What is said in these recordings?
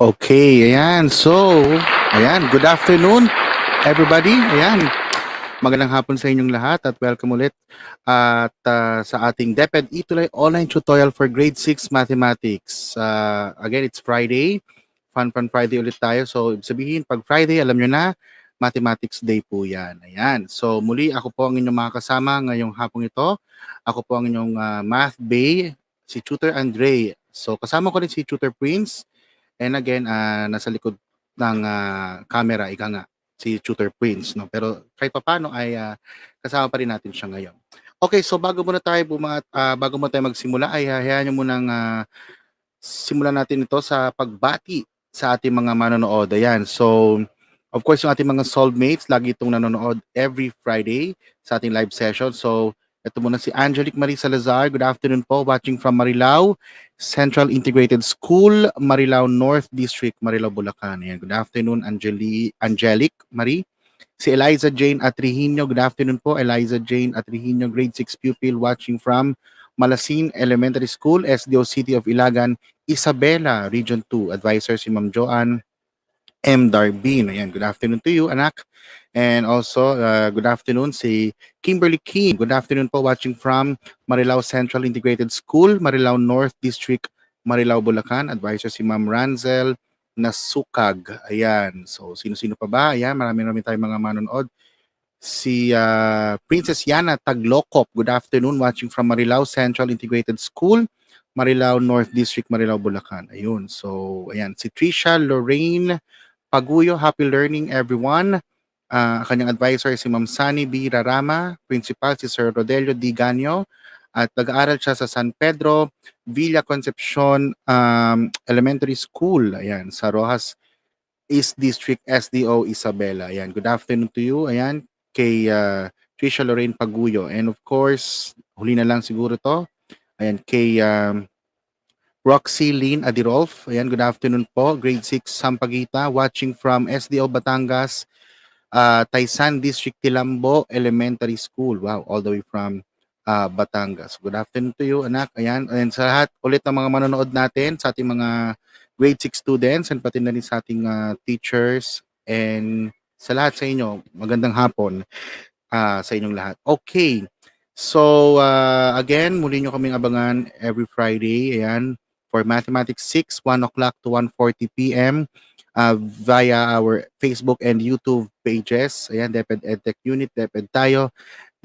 Okay, ayan. So, ayan, good afternoon everybody. Ayan, magandang hapon sa inyong lahat at welcome ulit at sa ating DepEd Ituloy Online Tutorial for Grade 6 Mathematics. Again, it's Friday. Fun Friday ulit tayo. So, ibig sabihin, pag Friday, alam nyo na, Mathematics Day po yan. Ayan. So, muli, ako po ang inyong mga kasama ngayong hapong ito. Ako po ang inyong Math Bay, si Tutor Andre. So, kasama ko rin si Tutor Prince. And again, nasa likod ng camera, ika nga, si Tutor Prince. No? Pero kahit papano ay kasama pa rin natin siya ngayon. Okay, so bago muna tayo magsimula, ay hayaan nyo munang simulan natin ito sa pagbati sa ating mga manonood. Ayan, so of course, yung ating mga soulmates, lagi itong nanonood every Friday sa ating live session. So, ito muna si Angelique Marie Salazar. Good afternoon po, watching from Marilao Central Integrated School, Marilao North District, Marilao, Bulacan. Ayan, good afternoon, Angelique Marie. Si Eliza Jane Atrihino. Good afternoon po, Eliza Jane Atrihino, grade 6 pupil, watching from Malasin Elementary School, SDO City of Ilagan, Isabela, Region 2. Advisor si Ma'am Joanne M. Darbin. Ayan, good afternoon to you, anak. And also, good afternoon si Kimberly King. Good afternoon po, watching from Marilao Central Integrated School, Marilao North District, Marilao, Bulacan. Advisor si Ma'am Ranzel Nasukag. Ayan. So, sino-sino pa ba? Ayan, marami tayong mga manonood. Si Princess Yana Taglokop. Good afternoon, watching from Marilao Central Integrated School, Marilao North District, Marilao, Bulacan. Ayun. So, ayan. Si Trisha Lorraine Paguyo, happy learning everyone. Kanyang advisor si Ma'am Sani B. Rarama, principal si Sir Rodelio D. Ganyo, at nag-aaral siya sa San Pedro Villa Concepcion Elementary School, ayan, sa Rojas East District, SDO Isabela. Ayan, good afternoon to you. Ayan, kay Trisha Lorraine Paguyo. And of course, huli na lang siguro to. Ayan, kay Roxy Lynn Adirolf. Ayan, good afternoon po. Grade 6 Sampaguita, watching from SDO Batangas, Taysan District, Tilambo Elementary School. Wow, all the way from Batangas. Good afternoon to you, anak. Ayan, and sa lahat ulit ng mga manonood natin, sa ating mga grade 6 students, and pati na rin sa ating teachers, and sa lahat sa inyo, magandang hapon sa inyong lahat. Okay, so again, muli nyo kaming abangan every Friday, ayan, for Mathematics 6, 1 o'clock to 1:40 p.m. Via our Facebook and YouTube pages. Ayan, DepEd EdTech Unit, DepEd Tayo,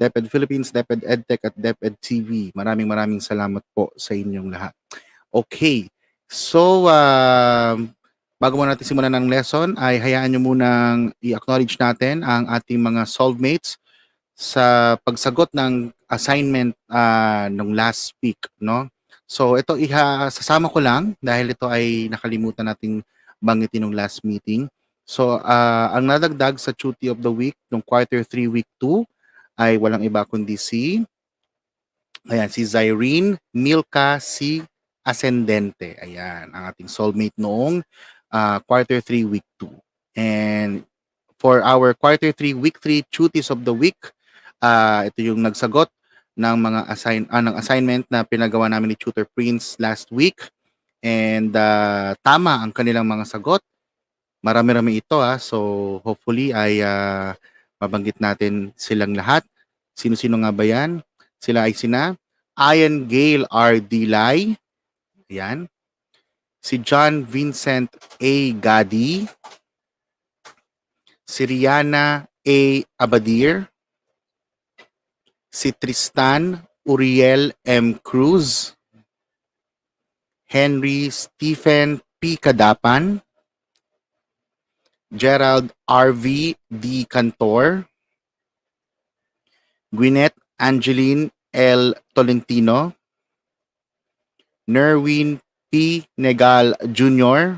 DepEd Philippines, DepEd EdTech at DepEd TV. Maraming salamat po sa inyong lahat. Okay, so bago mo natin simulan ng lesson, ay hayaan nyo munang i-acknowledge natin ang ating mga soulmates sa pagsagot ng assignment nung last week, no? So ito sasama ko lang dahil ito ay nakalimutan nating banggitin nung last meeting. So ang nadagdag sa duty of the week nung quarter 3 week 2 ay walang iba kundi si Zyrene Milka C. Ascendente. Ayan, ang ating soulmate noong quarter 3 week 2. And for our quarter 3 week 3 duties of the week, ito yung nagsagot ng mga assignment na pinagawa namin ni Tutor Prince last week. And tama ang kanilang mga sagot. Marami-rami ito So hopefully ay mabanggit natin silang lahat. Sino-sino nga ba yan? Sila ay sina Ian Gale R. Dilay. Ayan. Si John Vincent A. Gadi. Si Rihanna A. Abadir. Si Tristan Uriel M. Cruz, Henry Stephen P. Kadapan, Gerald R.V. D. Cantor, Gwyneth Angeline L. Tolentino, Nerwin P. Negal Jr.,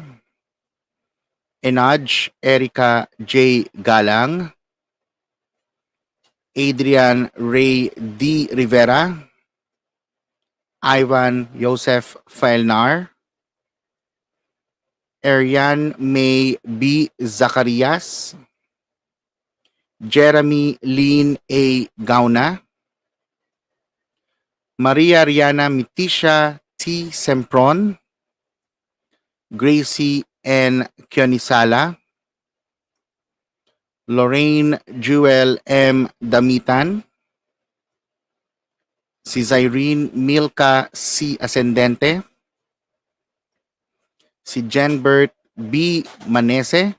Enaj Erica J. Galang, Adrian Ray D. Rivera, Ivan Joseph Failnar, Ariane May B. Zacarias, Jeremy Lynn A. Gauna, Maria Riana Mitisha T. Sempron, Gracie N. Kionisala, Lorraine Jewel M. Damitan, si Zyrene Milka C. Ascendente, si Jenbert B. Manese,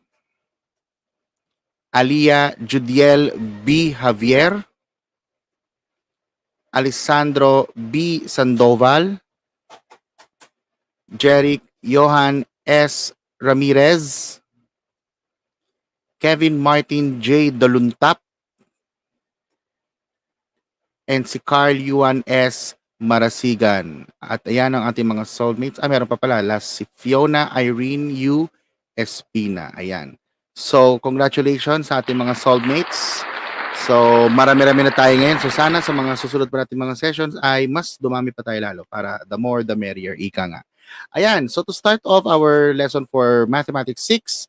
Alia Judiel B. Javier, Alessandro B. Sandoval, Jeric Johan S. Ramirez, Kevin Martin J. Doluntap, and si Carl Yuan S. Marasigan. At ayan ang ating mga soulmates. Meron pa pala. Last si Fiona Irene U. Espina. Ayan. So, congratulations sa ating mga soulmates. So, marami-rami na tayo ngayon. So, sana sa mga susunod pa natin mga sessions ay mas dumami pa tayo lalo para the more the merrier. Ika nga. Ayan. So, to start off our lesson for Mathematics 6,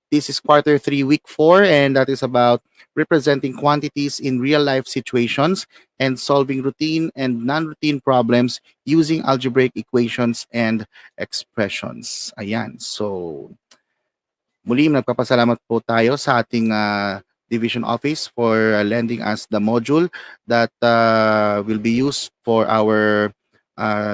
this is quarter 3, week 4, and that is about representing quantities in real life situations and solving routine and non-routine problems using algebraic equations and expressions. Ayan. So, muli nagpapasalamat po tayo sa ating division office for lending us the module that will be used for our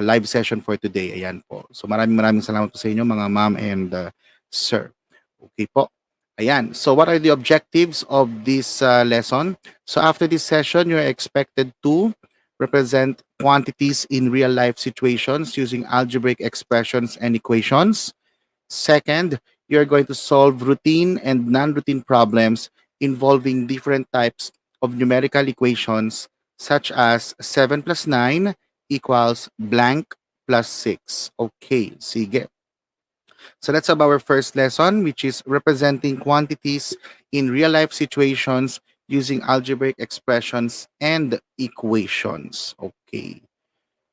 live session for today. Ayan po. So, maraming salamat po sa inyo mga ma'am and sir. Okay po. Ayan. So what are the objectives of this lesson? So after this session, you're expected to represent quantities in real life situations using algebraic expressions and equations. Second, you're going to solve routine and non-routine problems involving different types of numerical equations such as 7 plus 9 equals blank plus 6. Okay, sige. So let's have our first lesson, which is representing quantities in real-life situations using algebraic expressions and equations. Okay.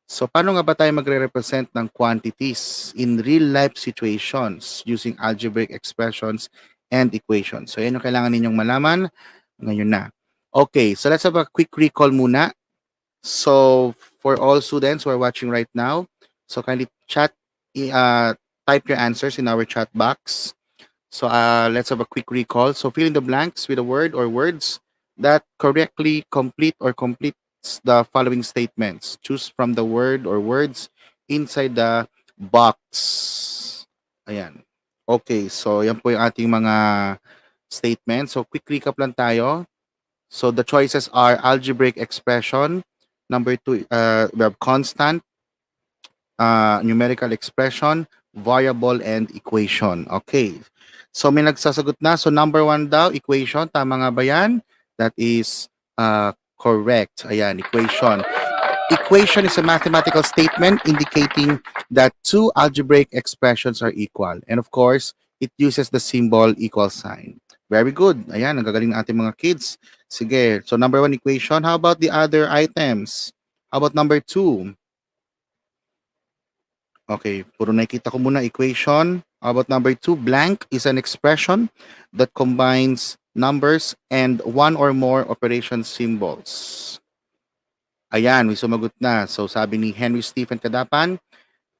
So paano nga ba tayo magre-represent ng quantities in real-life situations using algebraic expressions and equations? So yan yung kailangan ninyong malaman ngayon na. Okay, so let's have a quick recall muna. So for all students who are watching right now, so kindly type your answers in our chat box. So let's have a quick recall. So fill in the blanks with a word or words that correctly complete or completes the following statements. Choose from the word or words inside the box. Ayan. Okay, so yan po yung ating mga statements. So quick recap lang tayo. So the choices are algebraic expression. Number 2, we have constant, numerical expression, variable, and equation. Okay. So may nagsasagot na. So number 1 daw, equation. Tama nga ba yan? That is correct. Ayan, equation. Equation is a mathematical statement indicating that two algebraic expressions are equal. And of course, it uses the symbol equal sign. Very good. Ayan, ang gagaling ng ating mga kids. Sige. So number 1 equation. How about the other items? How about number 2? Okay, puro nakikita ko muna equation. How about number 2? Blank is an expression that combines numbers and one or more operation symbols. Ayan, may sumagot na. So sabi ni Henry Stephen Kadapan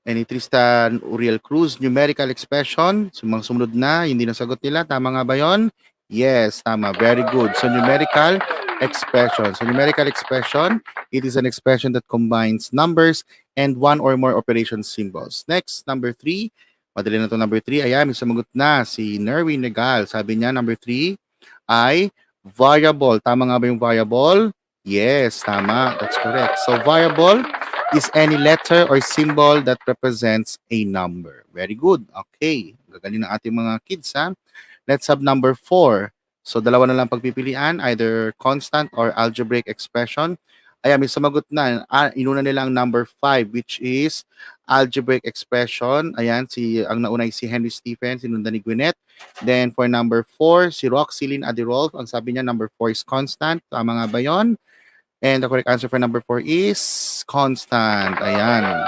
and ni Tristan Uriel Cruz, numerical expression. So mga sumunod na, hindi nasagot nila. Tama nga ba yon? Yes, tama. Very good. So numerical expression. So numerical expression, it is an expression that combines numbers and one or more operation symbols. Next, number 3. Madali na ito number 3. Ayan, may sumagot na si Nerwin Negal. Sabi niya, number 3 ay variable. Tama nga ba yung variable? Yes, tama. That's correct. So variable is any letter or symbol that represents a number. Very good. Okay. Gagaling ng ating mga kids, ha? Let's have number 4. So dalawa na lang pagpipilian, either constant or algebraic expression. Ayan, may sumagot na. Inuna nila ang number 5, which is algebraic expression. Ayan, ang nauna ay si Henry Stephen, sinundan ni Gwyneth. Then for number 4, si Roxylene Adirolf. Ang sabi niya, number 4 is constant. Tama nga ba yun? And the correct answer for number 4 is constant. Ayan.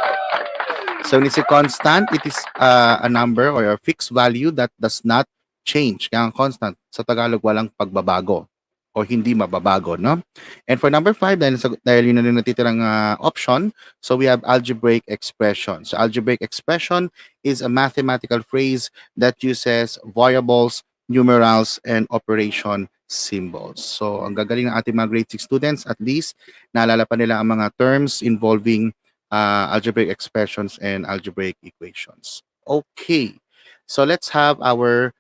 So when it's a constant, it is a number or a fixed value that does not change. Kaya ang constant, sa Tagalog, walang pagbabago. o hindi mababago, no? And for number 5, dahil yun na rin natitirang option, so we have algebraic expression. So algebraic expression is a mathematical phrase that uses variables, numerals, and operation symbols. So ang gagaling ng ating mga grade 6 students, at least naalala pa nila ang mga terms involving algebraic expressions and algebraic equations. Okay, so let's have our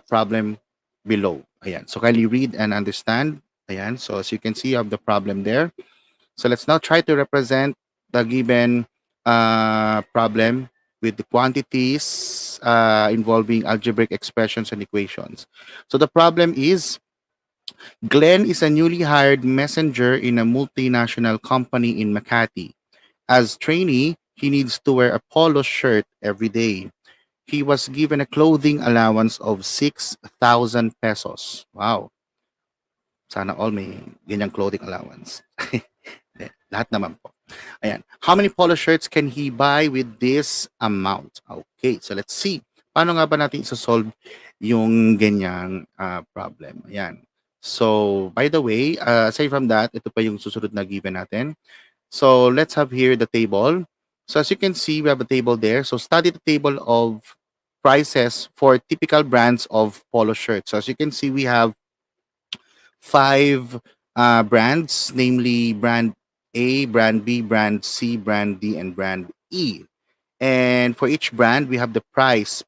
problem below. Ayan. So kindly read and understand. Ayan. So as you can see, you have the problem there. So let's now try to represent the given problem with the quantities involving algebraic expressions and equations. So the problem is Glenn is a newly hired messenger in a multinational company in Makati. As trainee, he needs to wear a polo shirt every day. He was given a clothing allowance of 6,000 pesos. Wow. Sana all may ganyang clothing allowance. Lahat naman po. Ayan. How many polo shirts can he buy with this amount? Okay, so let's see. Paano nga ba natin isa-solve yung ganyang problem? Ayan. So, by the way, aside from that, ito pa yung susunod na given natin. So, let's have here the table. So, as you can see, we have a table there. So, study the table of prices for typical brands of polo shirts. So, as you can see, we have 5 brands, namely brand A, brand B, brand C, brand D, and brand E. And for each brand, we have the price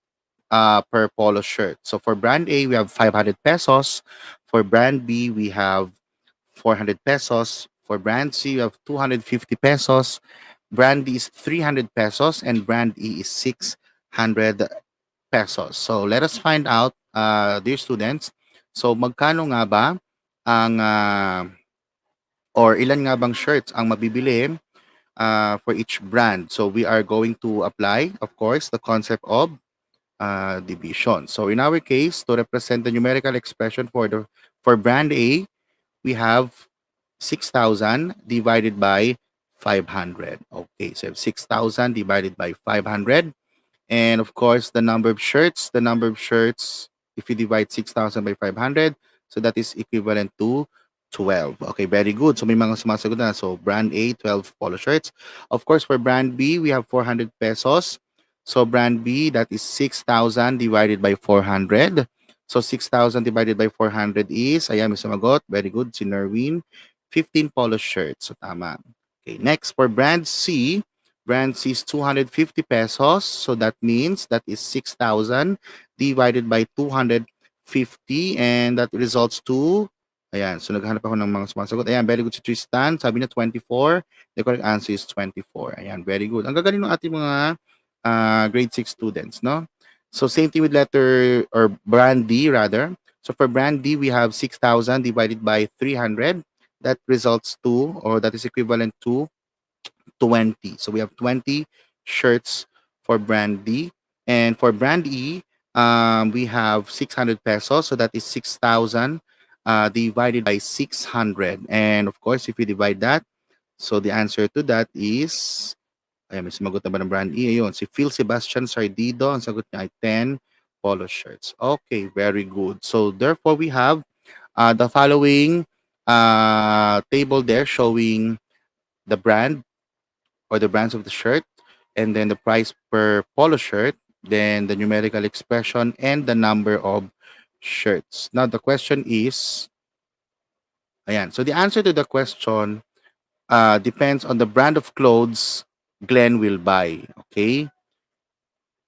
per polo shirt. So for brand A, we have 500 pesos. For brand B, we have 400 pesos. For brand C, we have 250 pesos. Brand D is 300 pesos. And brand E is 600 pesos. So let us find out, dear students, so magkano nga ba ang or ilan nga bang shirts ang mabibili for each brand. So we are going to apply, of course, the concept of division. So in our case, to represent the numerical expression for brand A, we have 6,000 divided by 500. Okay, so 6,000 divided by 500. And of course, the number of shirts, if you divide 6,000 by 500, so that is equivalent to 12. Okay, very good. So may mga sumasagot na. So brand A, 12 polo shirts. Of course, for brand B, we have 400 pesos. So brand B, that is 6,000 divided by 400. So 6,000 divided by 400 is, ayan, may sumagot. Very good, si Nerwin. 15 polo shirts. So tama. Okay, next, for brand C is 250 pesos. So that means that is 6,000 divided by 250. And that results to, ayan, so naghahanap ako ng mga sumasagot. Ayan, very good si Tristan. Sabi niya 24. The correct answer is 24. Ayan, very good. Ang gagaling ng ating mga grade 6 students, no? So same thing with letter or brand D rather. So for brand D, we have 6,000 divided by 300. That results to, or that is equivalent to 20. So we have 20 shirts for brand D. And for brand E, we have 600 pesos. So that is 6,000 divided by 600. And of course, if you divide that, so the answer to that is, ayan, may sumagot na ba ng brand E? Ayun, si Phil Sebastian Sardido, ang sagot niya ay 10 polo shirts. Okay, very good. So therefore, we have the following table there showing the brand or the brands of the shirt, and then the price per polo shirt, then the numerical expression, and the number of shirts. Now, the question is, ayan, so the answer to the question depends on the brand of clothes Glenn will buy, okay?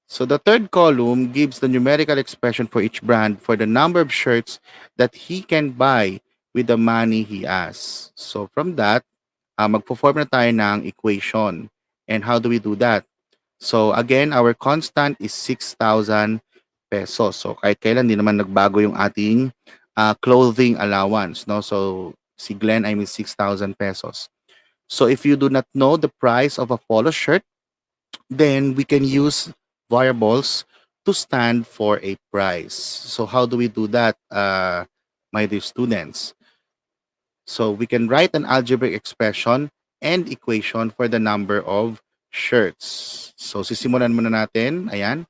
So the third column gives the numerical expression for each brand for the number of shirts that he can buy with the money he has. So from that, magpo-form na tayo ng equation. And how do we do that? So again, our constant is 6,000 pesos. So kahit kailan, di naman nagbago yung ating clothing allowance, no? So si Glenn ay may 6,000 pesos. So if you do not know the price of a polo shirt, then we can use variables to stand for a price. So how do we do that, my dear students? So we can write an algebraic expression and equation for the number of shirts. So sisimulan muna natin. Ayan.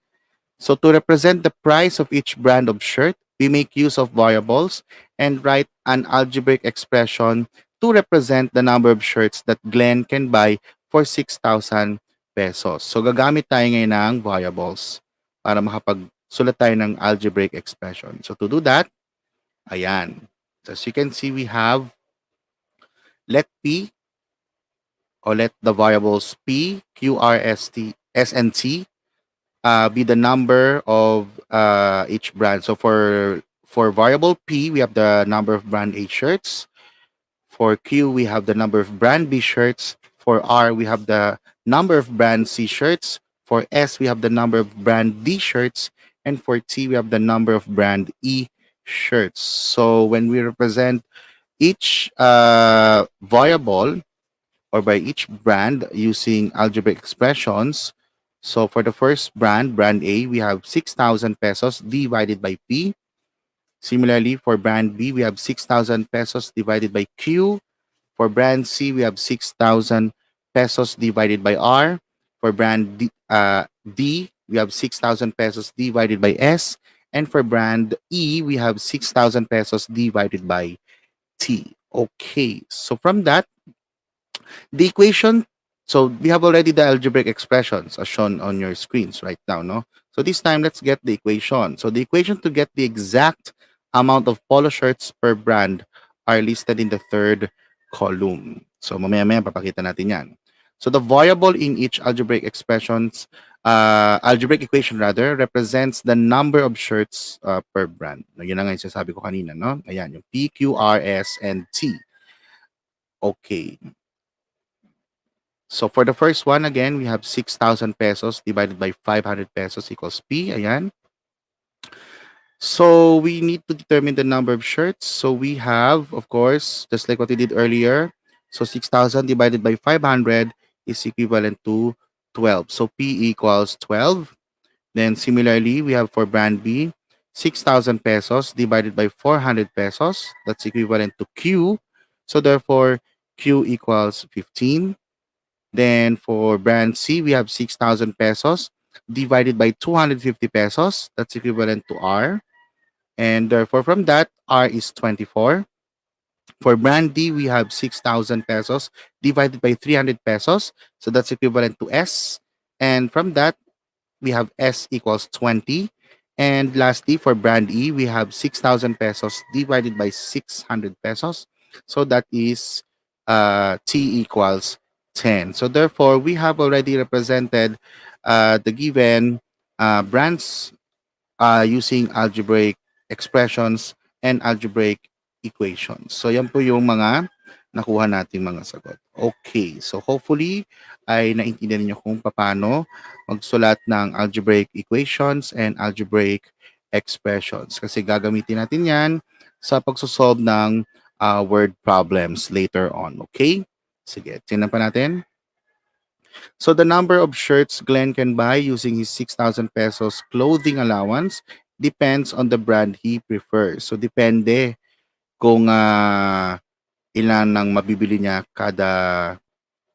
So to represent the price of each brand of shirt, we make use of variables and write an algebraic expression to represent the number of shirts that Glenn can buy for 6,000 pesos. So gagamit tayo ngayon ng variables para makapagsulat tayo ng algebraic expression. So to do that, ayan. So as you can see, we have let P or let the variables P, Q, R, S, T, S, and T be the number of each brand. So for variable P, we have the number of brand A shirts. For Q, we have the number of brand B shirts. For R, we have the number of brand C shirts. For S, we have the number of brand D shirts. And for T, we have the number of brand E shirts. So when we represent each variable or by each brand using algebraic expressions, so for the first brand, brand A, we have 6,000 pesos divided by P. Similarly, for brand B, we have 6,000 pesos divided by Q. For brand C, we have 6,000 pesos divided by R. For brand D, we have 6,000 pesos divided by S. And for brand E, we have 6,000 pesos divided by T. Okay, so from that, the equation, so we have already the algebraic expressions as shown on your screens right now, no? So this time, let's get the equation. So the equation to get the exact amount of polo shirts per brand are listed in the third column. So mamaya-maya papakita natin yan. So the variable in each algebraic expressions, algebraic equation rather, represents the number of shirts per brand. Yun na nga yung sinasabi ko kanina, no? Ayan, yung P, Q, R, S, and T. Okay. So for the first one, again, we have 6,000 pesos divided by 500 pesos equals P. Ayan. So we need to determine the number of shirts. So we have, of course, just like what we did earlier. So 6,000 divided by 500 is equivalent to 12. So P equals 12. Then similarly, we have for brand B, 6,000 pesos divided by 400 pesos. That's equivalent to Q. So therefore, Q equals 15. Then for brand C, we have 6,000 pesos divided by 250 pesos. That's equivalent to R. And therefore, from that, R is 24. For brand D, we have 6,000 pesos divided by 300 pesos. So that's equivalent to S. And from that, we have S equals 20. And lastly, for brand E, we have 6,000 pesos divided by 600 pesos. So that is T equals 10. So therefore, we have already represented the given brands using algebraic expressions and algebraic equations. So yan po yung mga nakuha nating mga sagot. Okay, so hopefully ay naintindihan niyo kung paano magsulat ng algebraic equations and algebraic expressions. Kasi gagamitin natin yan sa pagsosolve ng word problems later on. Okay? Sige, tingnan pa natin. So the number of shirts Glenn can buy using his 6,000 pesos clothing allowance depends on the brand he prefers. So depende kung ilan ang mabibili niya kada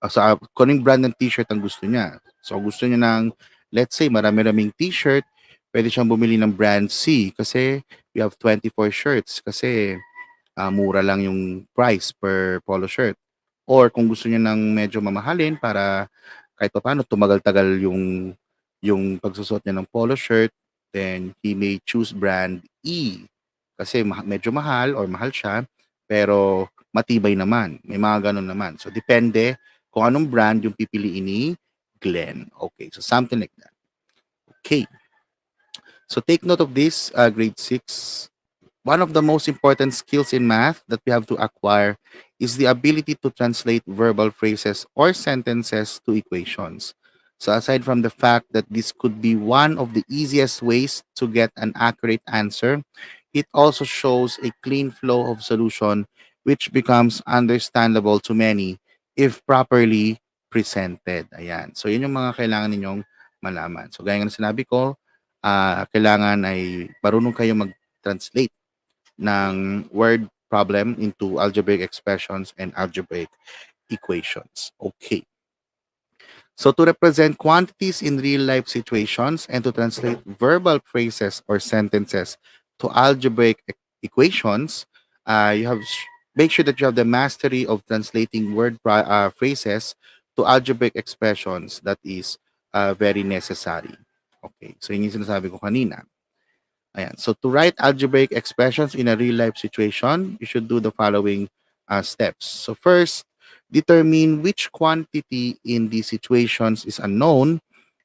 sa kung anong brand ng t-shirt ang gusto niya. So gusto niya ng, let's say, marami-raming t-shirt, pwede siyang bumili ng brand C kasi we have 24 shirts kasi mura lang yung price per polo shirt. Or kung gusto niya ng medyo mamahalin para kahit papaano tumagal-tagal yung pagsusuot niya ng polo shirt, then he may choose brand E kasi medyo mahal or mahal siya pero matibay naman. May mga ganun naman. So depende kung anong brand yung pipiliin ni Glenn. Okay, so something like that. Okay. So take note of this, grade 6. One of the most important skills in math that we have to acquire is the ability to translate verbal phrases or sentences to equations. So aside from the fact that this could be one of the easiest ways to get an accurate answer, it also shows a clean flow of solution which becomes understandable to many if properly presented. Ayan. So yun yung mga kailangan ninyong malaman. So gaya ng sinabi ko, kailangan ay marunong kayo mag-translate ng word problem into algebraic expressions and algebraic equations. Okay. So to represent quantities in real life situations and to translate verbal phrases or sentences to algebraic equations, you have make sure that you have the mastery of translating phrases to algebraic expressions. That is very necessary. Okay, so yun yung sinasabi ko kanina. Ayan. So to write algebraic expressions in a real life situation, you should do the following steps. So first, determine which quantity in these situations is unknown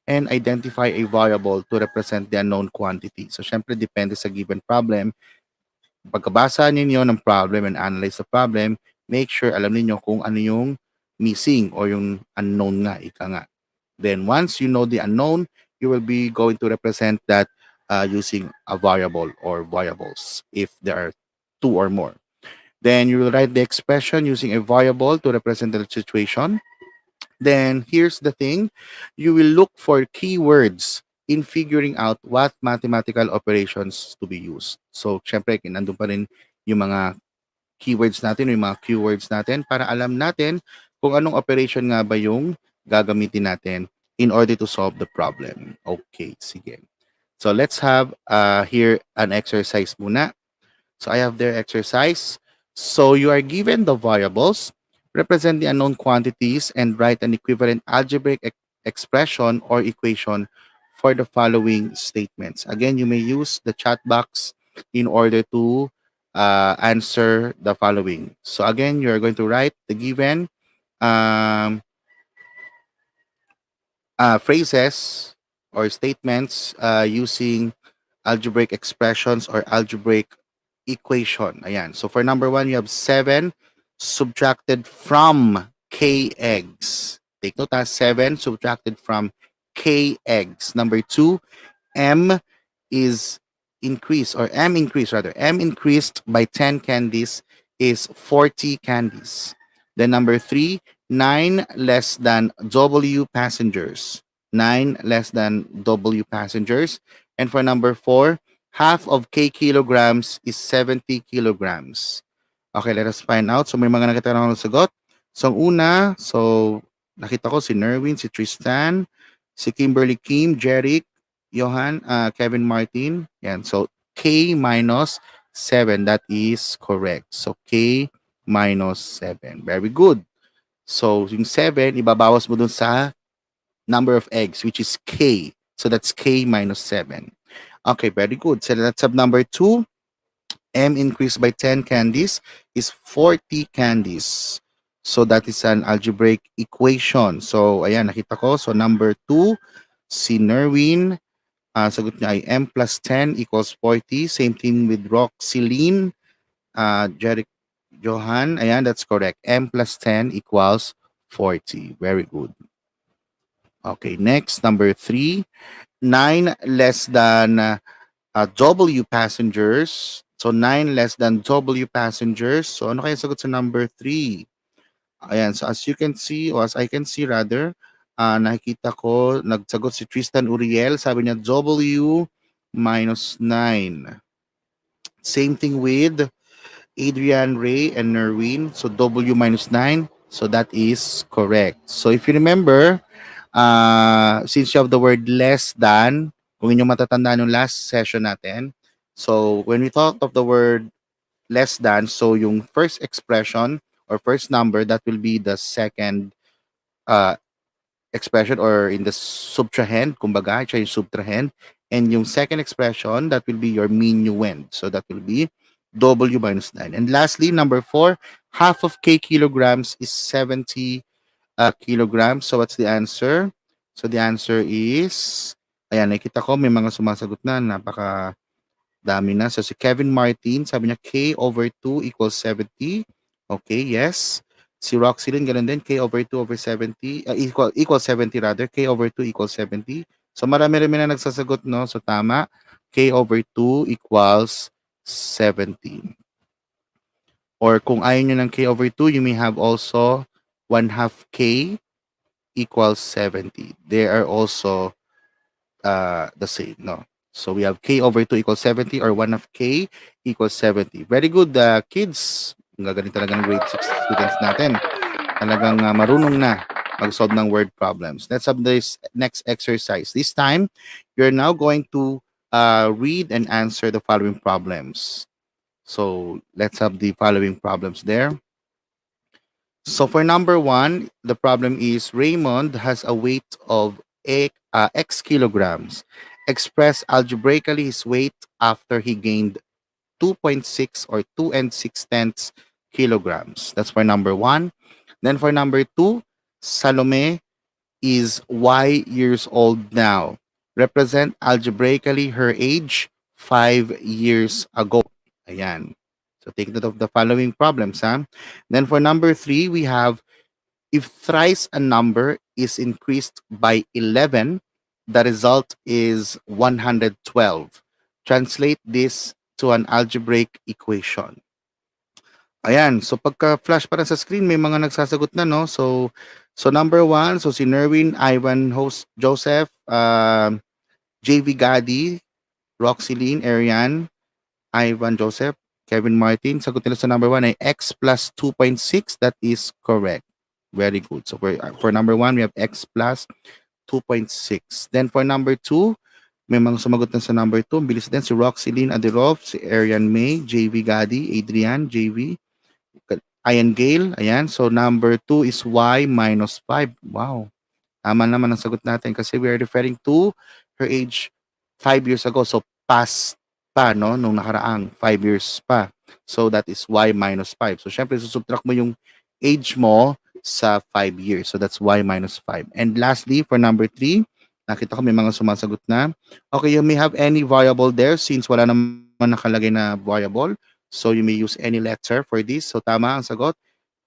and identify a variable to represent the unknown quantity. So syempre depende sa given problem. Pagkabasa ninyo ng problem and analyze the problem, make sure alam niyo kung ano yung missing or yung unknown nga, ika nga. Then once you know the unknown, you will be going to represent that using a variable or variables if there are two or more. Then you will write the expression using a variable to represent the situation. Then here's the thing, you will look for keywords in figuring out what mathematical operations to be used. So, syempre, nandun pa rin yung mga keywords natin, yung mga keywords natin para alam natin kung anong operation nga ba yung gagamitin natin in order to solve the problem. Okay, sige. So, let's have here an exercise muna. So, I have their exercise. So, you are given the variables, represent the unknown quantities, and write an equivalent algebraic expression or equation for the following statements. Again, you may use the chat box in order to answer the following. So again, you're going to write the given phrases or statements using algebraic expressions or algebraic equation. Ayan. So for number 1, you have 7 subtracted from k eggs. Take note, 7 subtracted from k eggs. Number 2, m is increased, or m increased rather. M increased by 10 candies is 40 candies. Then number 3, 9 less than W passengers. 9 less than W passengers. And for number 4, half of K kilograms is 70 kilograms. Okay, let us find out. So may mga nakatanong ng sagot. So ang una, so nakita ko si Nerwin, si Tristan, si Kimberly Kim, Jeric, Johan, Kevin Martin. Yan. So K minus 7. That is correct. So K minus 7. Very good. So yung 7, ibabawas mo dun sa number of eggs, which is K. So that's K minus 7. Okay, very good. So let's have number 2. M increased by 10 candies is 40 candies. So that is an algebraic equation. So ayan, nakita ko. So number 2, si Nerwin, sagot niya ay M plus 10 equals 40. Same thing with Roxylene, Jeric, Johan. Ayan, that's correct. M plus 10 equals 40. Very good. Okay, next, number 3. 9 less than W passengers. So 9 less than W passengers. So ano kaya sagot sa number 3? Ayan, so as you can see, or as I can see rather, nakikita ko, nagsagot si Tristan Uriel. Sabi niya W minus 9. Same thing with Adrian Ray and Nerwin. So W minus 9. So that is correct. So if you remember, since you have the word less than, kung inyong matatandaan yung last session natin, so when we talk of the word less than, so yung first expression or first number, that will be the second expression, or in the subtrahend, kumbaga, siya yung subtrahend. And yung second expression, that will be your minuend. So that will be W minus 9. And lastly, number 4, half of K kilograms is 70 kilograms. So what's the answer? So the answer is, ayan, nakita ko may mga sumasagot na, napaka dami na. So si Kevin Martin, sabi niya K over 2 equals 70. Okay, yes. Si Roxylene, ganun din, K over 2 over 70, equals 70 rather, K over 2 equals 70. So marami-rami na nagsasagot, no? So tama, K over 2 equals 70. Or kung ayaw nyo ng K over 2, you may have also 1/2 K equals 70. They are also the same, no? So we have K over 2 equals 70, or 1/2 K equals 70. Very good, kids. Gagaling talaga ng grade 6 students natin. Talagang marunong na mag-solve ng word problems. Let's have this next exercise. This time, you're now going to read and answer the following problems. So let's have the following problems there. So for number one, the problem is Raymond has a weight of X kilograms. Express algebraically his weight after he gained 2.6 or 2 and 6 tenths kilograms. That's for number one. Then for number two, Salome is Y years old now. Represent algebraically her age 5 years ago. Ayan. So take note of the following problems. Ha? Then for number three, we have if thrice a number is increased by 11, the result is 112. Translate this to an algebraic equation. Ayan, so pagka-flash pa sa screen, may mga nagsasagot na, no? So number one, so si Nerwin, Ivan, Host Joseph, JV Gadi, Roxylene, Arian, Ivan Joseph, Kevin Martin. Sagot nila sa number one ay x plus 2.6. That is correct. Very good. So for number one, we have x plus 2.6. Then for number two, may mga sumagot na sa number two. Bilis din si Roxylene Adirov, si Arian May, JV Gadi, Adrian, JV, Ian Gale. Ayan. So number two is y minus 5. Wow. Tama naman ang sagot natin kasi we are referring to her age 5 years ago. So past pa, no? Nung nakaraang 5 years pa. So that is y minus 5. So syempre, susubtract mo yung age mo sa 5 years. So that's y minus 5. And lastly, for number 3, nakita ko may mga sumasagot na. Okay, you may have any variable there since wala naman nakalagay na variable. So you may use any letter for this. So tama ang sagot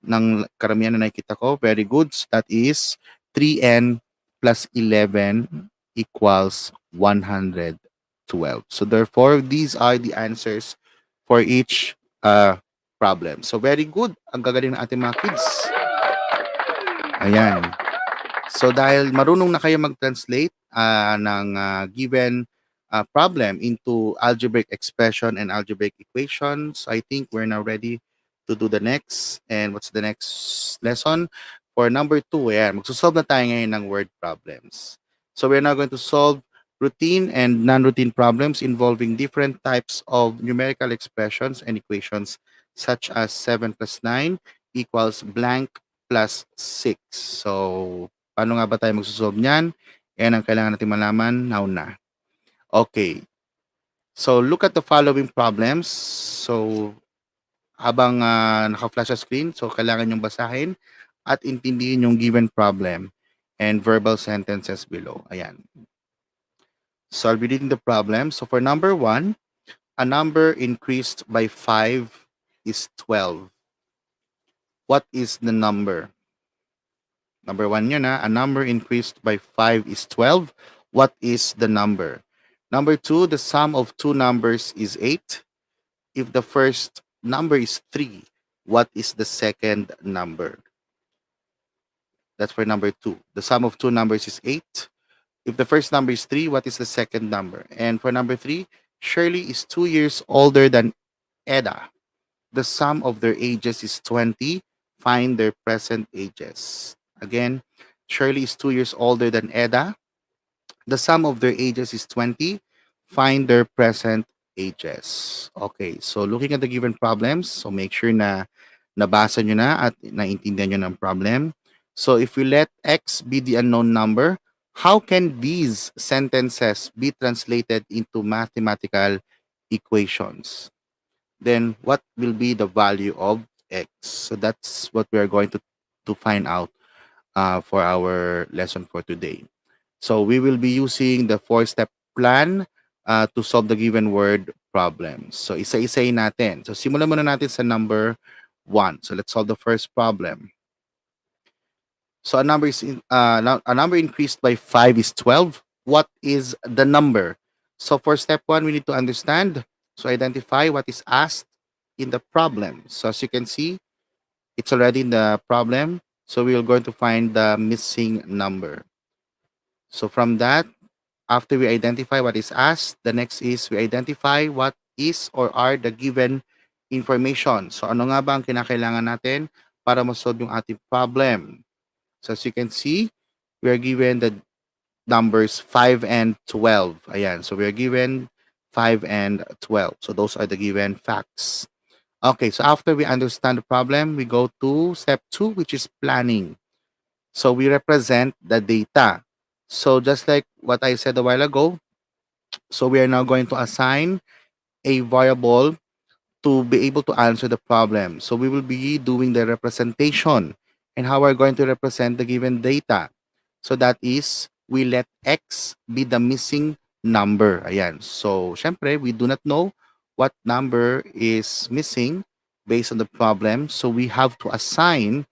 ng karamihan na nakikita ko. Very good. So that is 3n plus 11 equals 112. So therefore, these are the answers for each problem. So very good. Ang gagaling ng ating mga kids. Ayan. So dahil marunong na kayo mag-translate ng given problem into algebraic expression and algebraic equations, I think we're now ready to do the next. And what's the next lesson? For number 2, ayan, magsusolve na tayo ngayon ng word problems. So we're now going to solve routine and non-routine problems involving different types of numerical expressions and equations such as 7 plus 9 equals blank plus 6. So, paano nga ba tayo magsusolve niyan? Yan ang kailangan natin malaman now na. Okay. So, look at the following problems. So, habang naka-flash sa screen, so kailangan yung basahin at intindihin yung given problem and verbal sentences below. Ayan. So, I'll be reading the problem. So, for number 1, a number increased by 5 is 12. What is the number? Number 1 yun, a number increased by 5 is 12. What is the number? Number 2, the sum of two numbers is 8. If the first number is 3, what is the second number? That's for number 2. The sum of two numbers is 8. If the first number is 3, what is the second number? And for number 3, Shirley is 2 years older than Eda. The sum of their ages is 20. Find their present ages. Again, Shirley is 2 years older than Eda. The sum of their ages is 20. Find their present ages. Okay, so looking at the given problems, so make sure na nabasa nyo na at naintindihan nyo ng problem. So if we let X be the unknown number, how can these sentences be translated into mathematical equations? Then what will be the value of X? So that's what we are going to find out for our lesson for today. So we will be using the 4-step plan to solve the given word problems. So isa-isayin natin. So simulan muna natin sa number 1. So let's solve the first problem. So a number increased by 5 is 12. What is the number? So for step 1, we need to understand. So identify what is asked in the problem. So as you can see, it's already in the problem. So we are going to find the missing number. So from that, after we identify what is asked, the next is we identify what is or are the given information. So ano nga ba ang kinakailangan natin para masolve yung ating problem? So as you can see, we are given the numbers 5 and 12. Ayan. So we are given 5, and 12. So those are the given facts. Okay, so after we understand the problem, we go to step 2, which is planning. So we represent the data. So just like what I said a while ago, so we are now going to assign a variable to be able to answer the problem. So we will be doing the representation and how we're going to represent the given data. So that is, we let X be the missing number. Ayan. So, syempre, we do not know what number is missing based on the problem. So we have to assign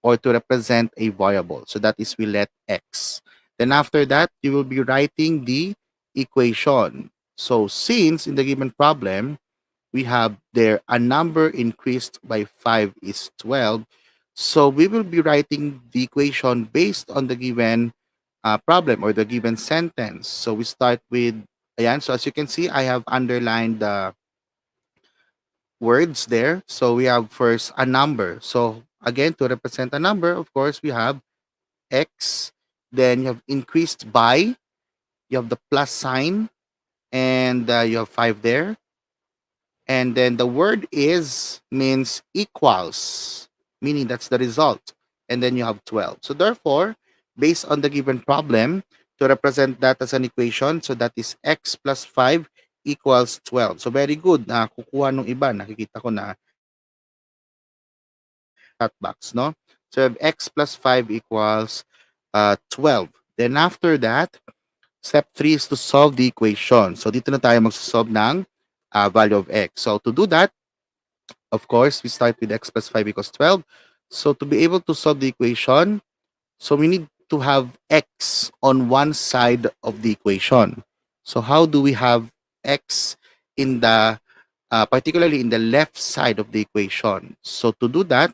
or to represent a variable. So that is, we let X. Then after that, you will be writing the equation. So since in the given problem, we have there a number increased by 5 is 12. So we will be writing the equation based on the given problem or the given sentence. So we start with, ayan, so as you can see, I have underlined the words there. So we have first a number. So again, to represent a number, of course, we have X, then you have increased by, you have the plus sign, and you have 5 there. And then the word is means equals, meaning that's the result. And then you have 12. So therefore, based on the given problem, to represent that as an equation, so that is x plus 5 equals 12. So very good. Kukuha nung iba. Nakikita ko na chat box, no? So you have x plus 5 equals 12. Then after that, step 3 is to solve the equation. So dito na tayo magsasolve ng value of x. So to do that, of course, we start with x plus 5 equals 12. So to be able to solve the equation, so we need to have x on one side of the equation. So how do we have x in the, particularly in the left side of the equation? So to do that,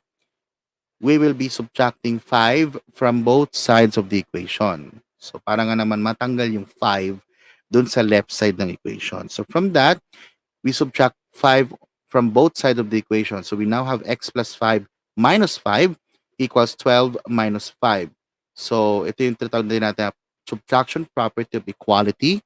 we will be subtracting 5 from both sides of the equation. So para nga naman matanggal yung 5 dun sa left side ng equation. So from that, we subtract 5 from both sides of the equation. So we now have x plus 5 minus 5 equals 12 minus 5. So ito yung tinatawag din natin subtraction property of equality,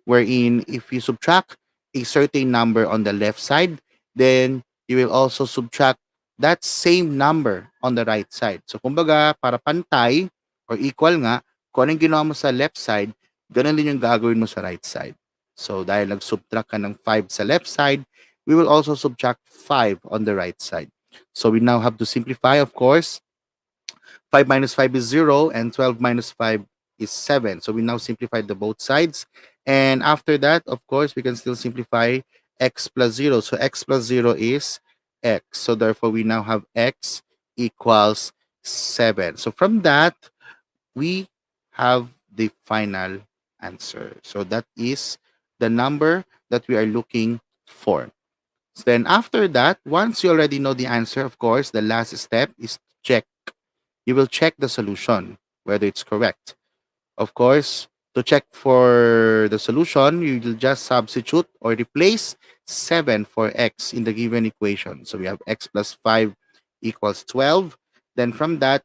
wherein if you subtract a certain number on the left side, then you will also subtract that same number on the right side. So kumbaga, para pantay or equal nga, kung anong ginawa mo sa left side, ganun din yung gagawin mo sa right side. So dahil nag-subtract ka ng 5 sa left side, we will also subtract 5 on the right side. So we now have to simplify, of course. 5 minus 5 is 0 and 12 minus 5 is 7. So we now simplify the both sides. And after that, of course, we can still simplify x plus 0. So x plus 0 is x. So therefore, we now have x equals 7. So from that, we have the final answer. So that is the number that we are looking for. So then after that, once you already know the answer, of course, the last step is to check. You will check the solution, whether it's correct. Of course, to check for the solution, you will just substitute or replace 7 for x in the given equation. So we have x plus 5 equals 12. Then from that,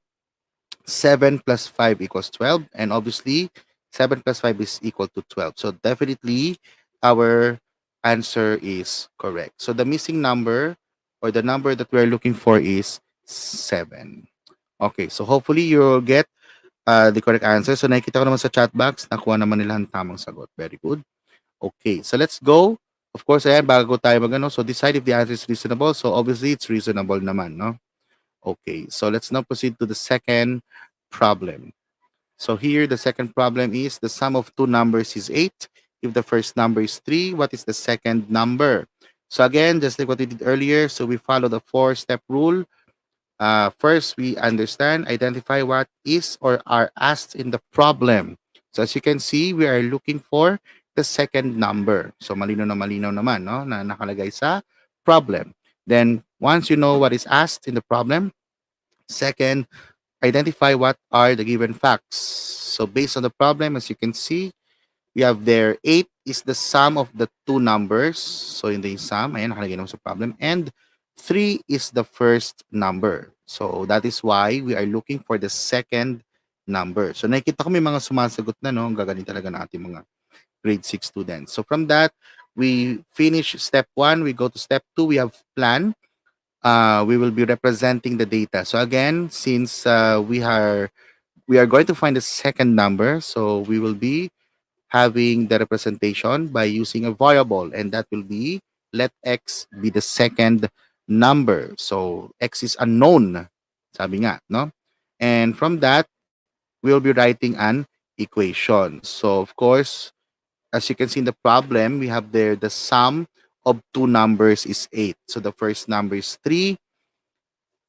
7 plus 5 equals 12. And obviously, 7 plus 5 is equal to 12. So definitely, our answer is correct. So the missing number or the number that we're looking for is 7. Okay, so hopefully you'll get the correct answer. So nakikita ko naman sa chat box, nakuha naman nila ang tamang sagot. Very good. Okay, so let's go. Of course, ayan, bago tayo magano, so decide if the answer is reasonable. So obviously, it's reasonable naman, no? Okay, so let's now proceed to the second problem. So here, the second problem is the sum of two numbers is 8. If the first number is 3, what is the second number? So again, just like what we did earlier, so we follow the 4-step rule. First, we understand, identify what is or are asked in the problem. So as you can see, we are looking for the second number. So malinaw na malinaw naman, no, na nakalagay sa problem. Then, once you know what is asked in the problem, second, identify what are the given facts. So based on the problem, as you can see, we have there 8 is the sum of the two numbers. So in the sum, ayan, nakalagay naman sa problem. And 3 is the first number. So that is why we are looking for the second number. So nakikita ko may mga sumasagot na, no? Ang gagaling talaga ng ating mga grade 6 students. So from that, we finish step 1, we go to step 2, we have plan. We will be representing the data. So again, since we are going to find the second number, so we will be having the representation by using a variable, and that will be let x be the second number. So x is unknown, sabi nga, no? And from that, we'll be writing an equation. So of course, as you can see in the problem, we have there the sum of two numbers is 8. So the first number is 3,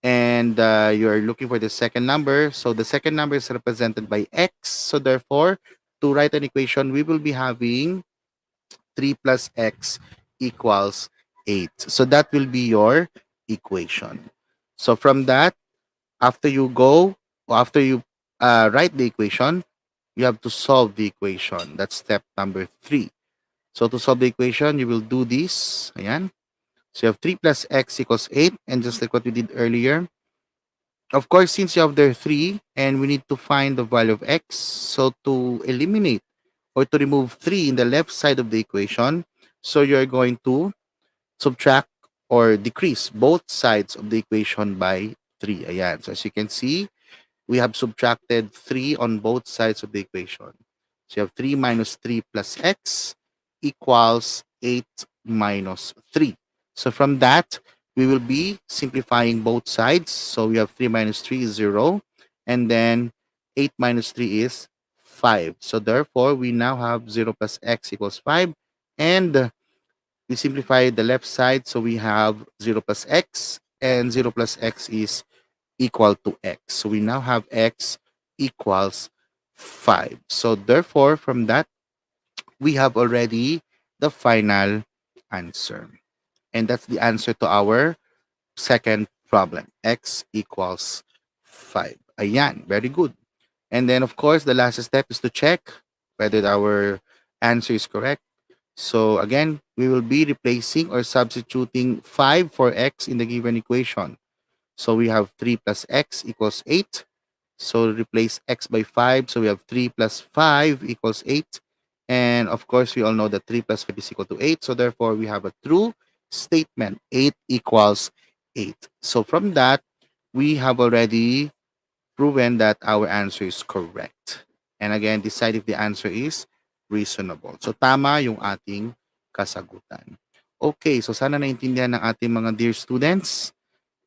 and you are looking for the second number. So the second number is represented by x. So therefore, to write an equation, we will be having 3 plus x equals 8. So that will be your equation. So from that, after you go, or after you write the equation, you have to solve the equation. That's step number 3. So to solve the equation, you will do this. Ayan. So you have 3 plus x equals 8. And just like what we did earlier, of course, since you have there 3 and we need to find the value of x, so to eliminate or to remove 3 in the left side of the equation, so you're going to subtract or decrease both sides of the equation by 3. Ayan. So as you can see, we have subtracted 3 on both sides of the equation. So you have 3 minus 3 plus x equals 8 minus 3. So from that, we will be simplifying both sides. So we have 3 minus 3 is 0. And then 8 minus 3 is 5. So therefore, we now have 0 plus x equals 5. And we simplify the left side. So we have 0 plus x. And 0 plus x is equal to x. So we now have x equals 5. So therefore, from that, we have already the final answer. And that's the answer to our second problem. X equals 5. Ayan, very good. And then, of course, the last step is to check whether our answer is correct. So again, we will be replacing or substituting 5 for x in the given equation. So we have 3 plus x equals 8. So replace x by 5. So we have 3 plus 5 equals 8. And of course, we all know that 3 plus 5 is equal to 8. So therefore, we have a true statement. 8 equals 8. So from that, we have already proven that our answer is correct. And again, decide if the answer is reasonable. So tama yung ating kasagutan. Okay, so sana naintindihan ng ating mga dear students.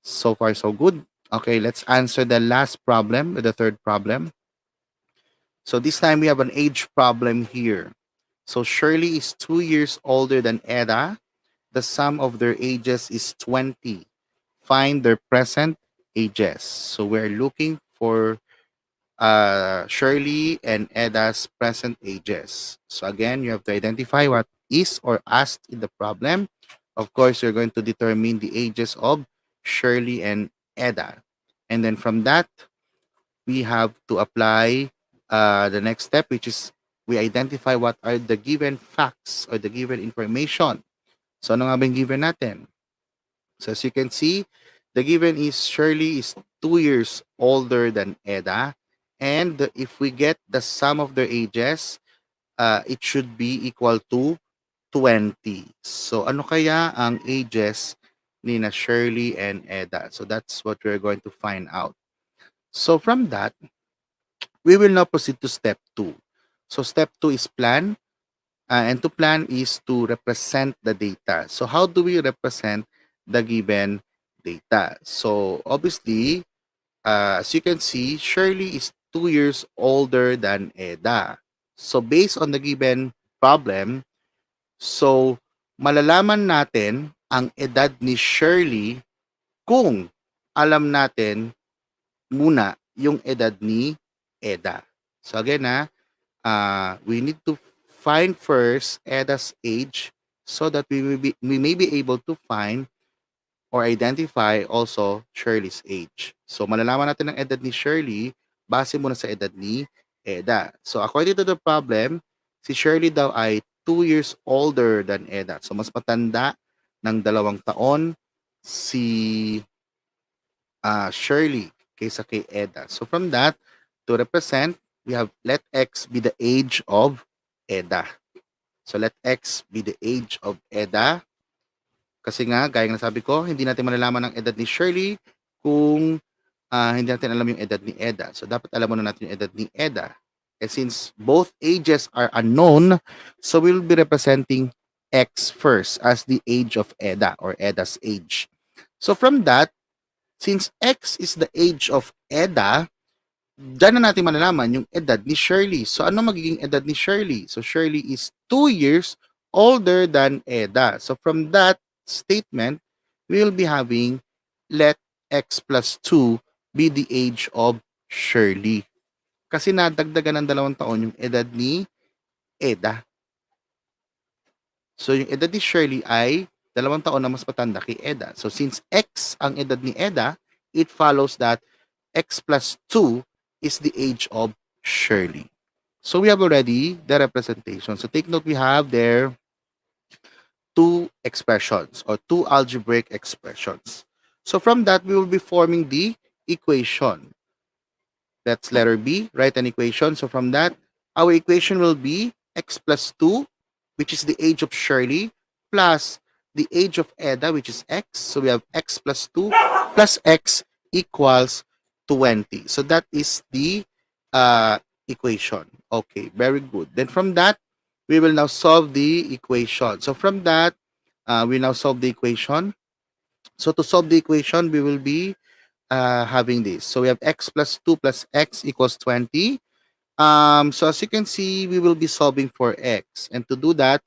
So far, so good. Okay, let's answer the last problem, the third problem. So this time we have an age problem here. So Shirley is 2 years older than Eda. The sum of their ages is 20. Find their present ages. So we're looking for Shirley and Eda's present ages. So again, you have to identify what is or asked in the problem. Of course, you're going to determine the ages of Shirley and Eda. And then from that, we have to apply the next step, which is we identify what are the given facts or the given information. So ano nga ba yung given natin? So as you can see, the given is Shirley is 2 years older than Eda. And if we get the sum of their ages, it should be equal to 20. So ano kaya ang ages ni na Shirley and Eda? So that's what we're going to find out. So from that, we will now proceed to step 2. So step 2 is plan. And to plan is to represent the data. So how do we represent the given data? So obviously, as you can see, Shirley is 2 years older than Eda. So based on the given problem, so malalaman natin ang edad ni Shirley kung alam natin muna yung edad ni Eda. So again, we need to find first Eda's age so that we may be able to find or identify also Shirley's age. So malalaman natin ang edad ni Shirley base muna sa edad ni Eda. So according to the problem, si Shirley daw ay 2 years older than Eda. So mas matanda ng 2 taon si Shirley kaysa kay Eda. So from that, to represent, we have let X be the age of Eda. So let X be the age of Eda. Kasi nga, gaya ng sabi ko, hindi natin malalaman ang edad ni Shirley kung hindi natin alam yung edad ni Eda. So dapat alam muna natin yung edad ni Eda. And since both ages are unknown, so we'll be representing X first as the age of Eda or Eda's age. So from that, since X is the age of Eda, dyan na natin malalaman yung edad ni Shirley. So ano magiging edad ni Shirley? So Shirley is 2 years older than Eda. So from that statement, we will be having let X plus 2 be the age of Shirley. Kasi nadagdagan ng 2 taon yung edad ni Eda. So yung edad ni Shirley ay 2 taon na mas matanda kay Eda. So since X ang edad ni Eda, it follows that X plus 2 is the age of Shirley. So we have already the representation. So take note, we have there 2 expressions or 2 algebraic expressions. So from that, we will be forming the equation. That's letter B, write an equation. So from that, our equation will be X plus 2, which is the age of Shirley, plus the age of Eda, which is X. So we have X plus 2 plus X equals 20. So that is the equation. Okay, very good. Then from that, we will now solve the equation. So from that, we now solve the equation. So to solve the equation, we will be having this. So we have X plus 2 plus X equals 20. So as you can see, we will be solving for X. And to do that,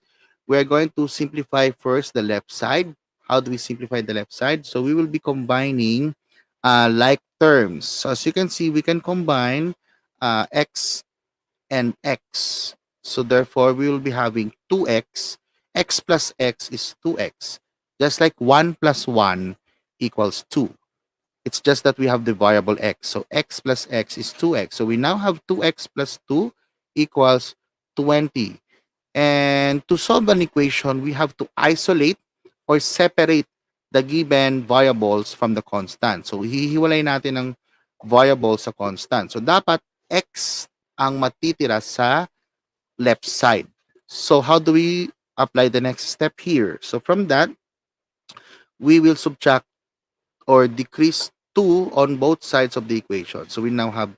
we're going to simplify first the left side. How do we simplify the left side? So we will be combining like terms. So as you can see, we can combine X and X. So therefore, we will be having 2X. X plus X is 2X. Just like 1 plus 1 equals 2. It's just that we have the variable X. So X plus X is 2X. So we now have 2X plus 2 equals 20. And to solve an equation, we have to isolate or separate the given variables from the constant. So hihiwalay natin ng variable sa constant. So dapat X ang matitira sa left side. So how do we apply the next step here? So from that, we will subtract or decrease 2 on both sides of the equation. So we now have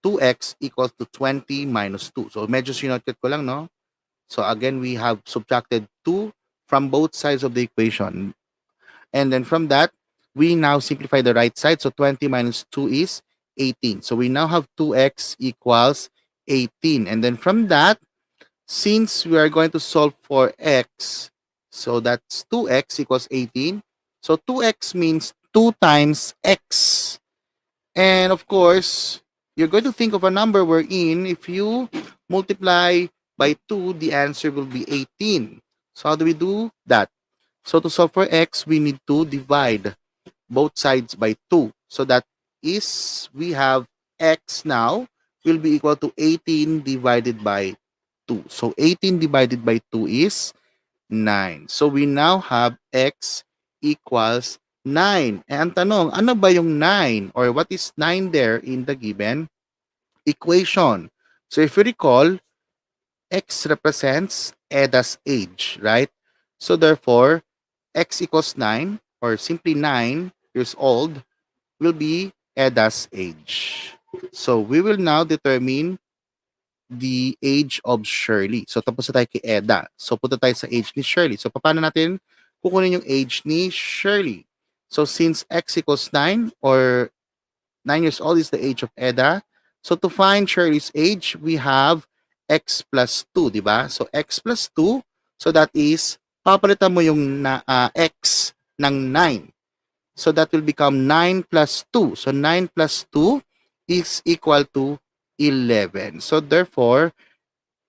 2x equals to 20 minus 2. So medyo sinotket ko lang, no? So again, we have subtracted 2 from both sides of the equation. And then from that, we now simplify the right side. So 20 minus 2 is 18. So we now have 2x equals 18. And then from that, since we are going to solve for x, so that's 2x equals 18. So 2x means 2 times x. And of course, you're going to think of a number wherein if you multiply by 2, the answer will be 18. So how do we do that? So to solve for x, we need to divide both sides by 2. So that is, we have x now will be equal to 18 divided by 2. So 18 divided by 2 is 9. So we now have x equals 9. Eh, ang tanong, ano ba yung 9? Or what is 9 there in the given equation? So if you recall, x represents Eda's age, right? So therefore, x equals 9, or simply 9 years old, will be Eda's age. So we will now determine the age of Shirley. So tapos na tayo kay Eda. So punta tayo sa age ni Shirley. So paano natin kukunin yung age ni Shirley? So since x equals 9 or 9 years old is the age of Eda, so to find Shirley's age, we have x plus 2, di ba? So x plus 2, so that is, papalitan mo yung x ng 9. So that will become 9 plus 2. So 9 plus 2 is equal to 11. So therefore,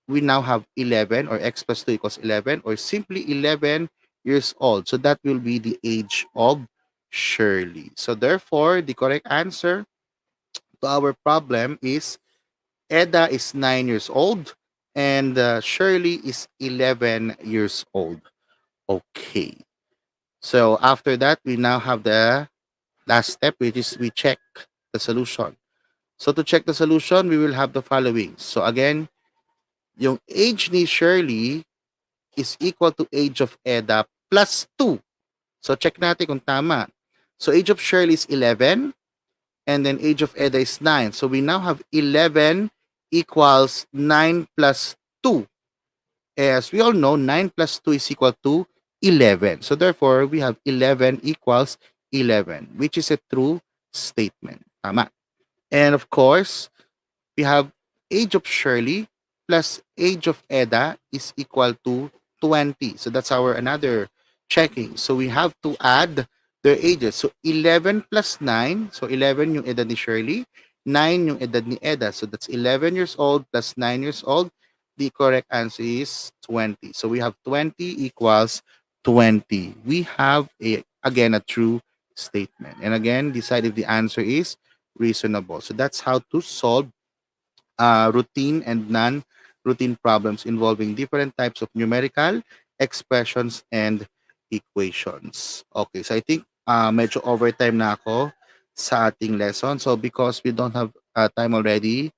we now have 11, or x plus 2 equals 11, or simply 11 years old. So that will be the age of Shirley. So therefore, the correct answer to our problem is Eda is 9 years old and Shirley is 11 years old. Okay. So after that, we now have the last step, which is we check the solution. So to check the solution, we will have the following. So again, yung age ni Shirley is equal to age of Eda plus 2. So check natin kung tama. So age of Shirley is 11 and then age of Eda is 9. So we now have 11 equals 9 plus 2. As we all know, 9 plus 2 is equal to 11. So therefore, we have 11 equals 11, which is a true statement. Tama. And of course, we have age of Shirley plus age of Eda is equal to 20. So that's our another checking. So we have to add their ages. So 11 plus 9. So 11 yung edad ni Shirley. 9 yung edad ni Eda. So that's 11 years old plus 9 years old. The correct answer is 20. So we have 20 equals 20. We have again a true statement. And again, decide if the answer is reasonable. So that's how to solve routine and non-routine problems involving different types of numerical expressions and equations. Okay, so I think medyo overtime na ako sa ating lesson. So because we don't have time already,